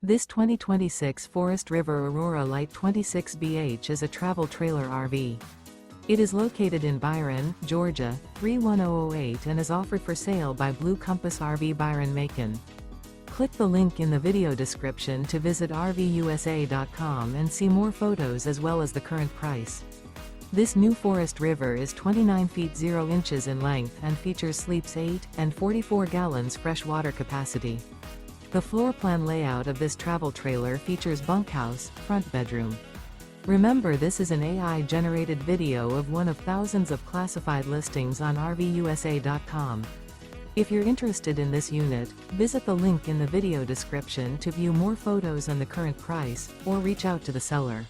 This 2026 Forest River Aurora Light 26BH is a travel trailer RV. It is located in Byron, Georgia, 31008 and is offered for sale by Blue Compass RV Byron-Macon. Click the link in the video description to visit RVUSA.com and see more photos as well as the current price. This new Forest River is 29 feet 0 inches in length and features sleeps 8 and 44 gallons fresh water capacity. The floor plan layout of this travel trailer features bunkhouse, front bedroom. Remember, this is an AI-generated video of one of thousands of classified listings on RVUSA.com. If you're interested in this unit, visit the link in the video description to view more photos and the current price, or reach out to the seller.